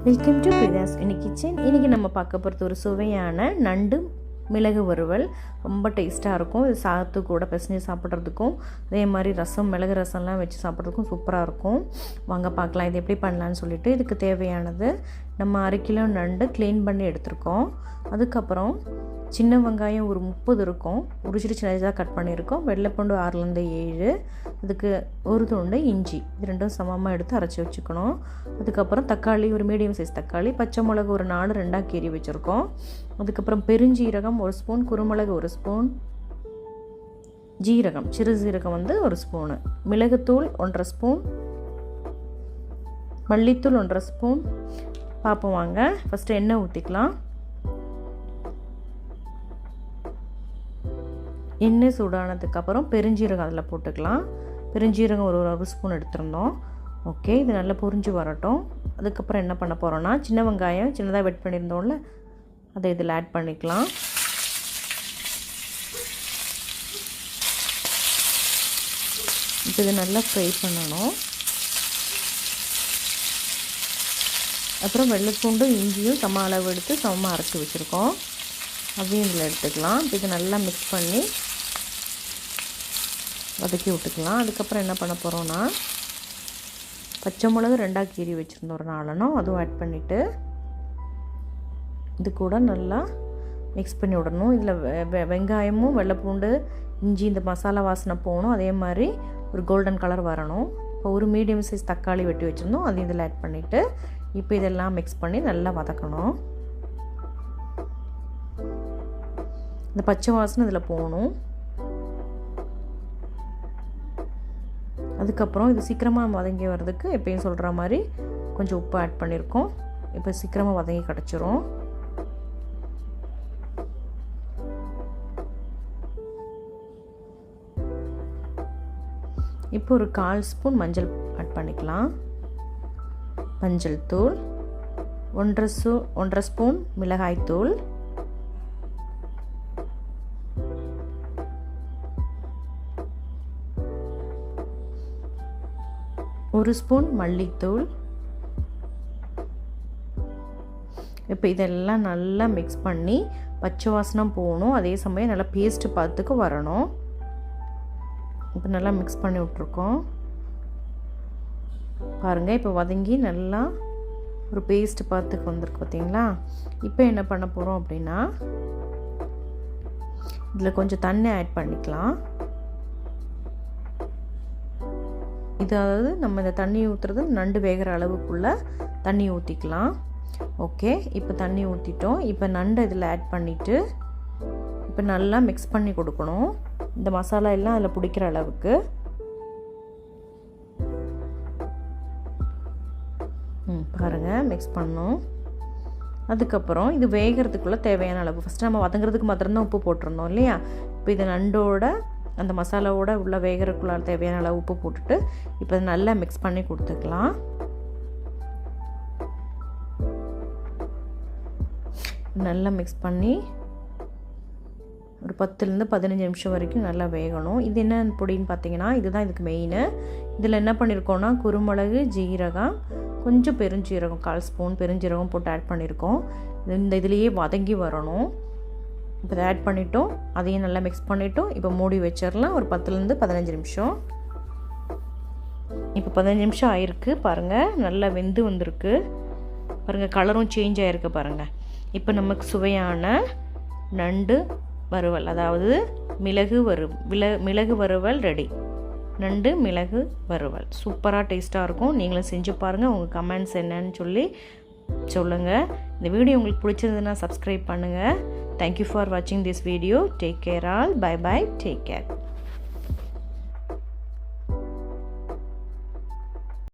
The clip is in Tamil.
Welcome to பிரிதாஸ் kitchen. இன்றைக்கி நம்ம பார்க்க போகிறது ஒரு சுவையான நண்டு மிளகு வறுவல். ரொம்ப டேஸ்ட்டாக இருக்கும். இது சாதத்து கூட பிசைஞ்சு சாப்பிட்றதுக்கும், அதே மாதிரி ரசம், மிளகு ரசம்லாம் வச்சு சாப்பிட்றதுக்கும் சூப்பராக இருக்கும். வாங்க பார்க்கலாம் இது எப்படி பண்ணலான்னு சொல்லிட்டு. இதுக்கு தேவையானது நம்ம 1/2 கிலோ நண்டு க்ளீன் பண்ணி எடுத்துருக்கோம். அதுக்கப்புறம் சின்ன வெங்காயம் ஒரு 30 இருக்கும், உரிச்சிட்டு சின்னதாக கட் பண்ணியிருக்கோம். வெள்ளைப்பூண்டு 6லேருந்து 7, அதுக்கு ஒரு துண்டு இஞ்சி, இது ரெண்டும் சமமாக எடுத்து அரைச்சி வச்சுக்கணும். அதுக்கப்புறம் தக்காளி ஒரு மீடியம் சைஸ் தக்காளி, பச்சை மிளகு ஒரு 4 2ஆக கீறி வச்சுருக்கோம். அதுக்கப்புறம் பெருஞ்சீரகம் 1 ஸ்பூன், குருமிளகு 1 ஸ்பூன், ஜீரகம் சிறு சீரகம் 1 ஸ்பூனு, மிளகுத்தூள் 1/2 ஸ்பூன், மல்லித்தூள் 1/2 ஸ்பூன். பார்ப்போம் வாங்க. ஃபஸ்ட்டு எண்ணெய் ஊற்றிக்கலாம். எண்ணெய் சூடானதுக்கப்புறம் பெருஞ்சீரகம் அதில் போட்டுக்கலாம். பெருஞ்சீரகம் ஒரு ஸ்பூன் எடுத்துருந்தோம். ஓகே, இது நல்லா பொரிஞ்சு வரட்டும். அதுக்கப்புறம் என்ன பண்ண போகிறோன்னா, சின்ன வெங்காயம் சின்னதாக வெட் பண்ணியிருந்தோம்ல, அதை இதில் ஆட் பண்ணிக்கலாம். இது நல்லா ஃப்ரை பண்ணணும். அப்புறம் வெள்ளைப்பூண்டு இஞ்சியும் சம அளவு எடுத்து சமமாக அரைச்சி வச்சுருக்கோம், அதையும் இதில் எடுத்துக்கலாம். இது நல்லா மிக்ஸ் பண்ணி வதக்கி விட்டுக்கலாம். அதுக்கப்புறம் என்ன பண்ண போகிறோன்னா, பச்சை மிளகு 2ஆக கீறி வச்சுருந்தோம் ஒரு 4 அதுவும் ஆட் பண்ணிவிட்டு இது கூட நல்லா மிக்ஸ் பண்ணி விடணும். இதில் வெங்காயமும் வெள்ளைப்பூண்டு இஞ்சி இந்த மசாலா வாசனை போகணும். அதே மாதிரி ஒரு கோல்டன் கலர் வரணும். இப்போ ஒரு மீடியம் சைஸ் தக்காளி வெட்டி வச்சுருந்தோம், அதையும் இதில் ஆட் பண்ணிவிட்டு இப்போ இதெல்லாம் மிக்ஸ் பண்ணி நல்லா வதக்கணும். இந்த பச்சை வாசனை இதில் போகணும். அதுக்கப்புறம் இது சீக்கிரமாக வதங்கி வர்றதுக்கு எப்பயும் சொல்கிற மாதிரி கொஞ்சம் உப்பு ஆட் பண்ணியிருக்கோம். இப்போ சீக்கிரமாக வதங்கி கிடச்சிரும். இப்போ ஒரு 1/4 ஸ்பூன் மஞ்சள் ஆட் பண்ணிக்கலாம். மஞ்சள் தூள் 1/2 ஸ்பூன், மிளகாய் தூள் 1 ஸ்பூன், மல்லித்தூள். இப்போ இதெல்லாம் நல்லா மிக்ஸ் பண்ணி பச்சை வாசனை போகணும். அதே சமயம் நல்லா பேஸ்ட்டு பார்த்துக்கு வரணும். இப்போ நல்லா மிக்ஸ் பண்ணி விட்ருக்கோம் பாருங்கள். இப்போ வதங்கி நல்லா ஒரு பேஸ்ட் பார்த்துக்கு வந்திருக்கு பார்த்தீங்களா. இப்போ என்ன பண்ண போகிறோம் அப்படின்னா, இதில் கொஞ்சம் தண்ணி ஆட் பண்ணிக்கலாம். இது அதாவது நம்ம இந்த தண்ணி ஊற்றுறது நண்டு வேகிற அளவுக்குள்ளே தண்ணி ஊற்றிக்கலாம். ஓகே, இப்போ தண்ணி ஊற்றிட்டோம். இப்போ நண்டு இதில் ஆட் பண்ணிவிட்டு இப்போ நல்லா மிக்ஸ் பண்ணி கொடுக்கணும். இந்த மசாலா எல்லாம் அதில் பிடிக்கிற அளவுக்கு. பாருங்கள், மிக்ஸ் பண்ணணும். அதுக்கப்புறம் இது வேகிறதுக்குள்ளே தேவையான அளவு ஃபஸ்ட்டு நம்ம வதங்குறதுக்கு மாத்திரம்தான் உப்பு போட்டிருந்தோம் இல்லையா. இப்போ இது நண்டோட அந்த மசாலாவோட உள்ள வேகிறதுக்குள்ள தேவையான அளவு உப்பு போட்டுட்டு இப்போ நல்லா மிக்ஸ் பண்ணி கொடுத்துக்கலாம். நல்லா மிக்ஸ் பண்ணி ஒரு 10லேருந்து 15 நிமிஷம் வரைக்கும் நல்லா வேகணும். இது என்ன பொடின்னு பார்த்தீங்கன்னா, இதுதான் இதுக்கு மெயின். இதில் என்ன பண்ணியிருக்கோன்னா, குருமிளகு, ஜீரகம், கொஞ்சம் பெருஞ்சீரகம் 1/4 ஸ்பூன் பெருஞ்சீரகம் போட்டு ஆட் பண்ணியிருக்கோம். இந்த இதுலேயே வதங்கி வரணும். இப்போ இதை ஆட் பண்ணிட்டோம், அதையும் நல்லா மிக்ஸ் பண்ணிட்டோம். இப்போ மூடி வச்சிடலாம் ஒரு 10லேருந்து 15 நிமிஷம். இப்போ 15 நிமிஷம் ஆயிருக்கு பாருங்கள். நல்லா வெந்து வந்திருக்கு பாருங்கள், கலரும் சேஞ்ச் ஆகிருக்கு பாருங்கள். இப்போ நமக்கு சுவையான நண்டு வறுவல், அதாவது மிளகு வறுவல் ரெடி. நண்டு மிளகு வறுவல் சூப்பராக டேஸ்ட்டாக இருக்கும். நீங்களும் செஞ்சு பாருங்கள். உங்கள் கமெண்ட்ஸ் என்னன்னு சொல்லி சொல்லுங்கள். இந்த வீடியோ உங்களுக்கு பிடிச்சிருந்ததுன்னா சப்ஸ்கிரைப் பண்ணுங்கள். Thank you for watching this video. Take care all. Bye bye. Take care.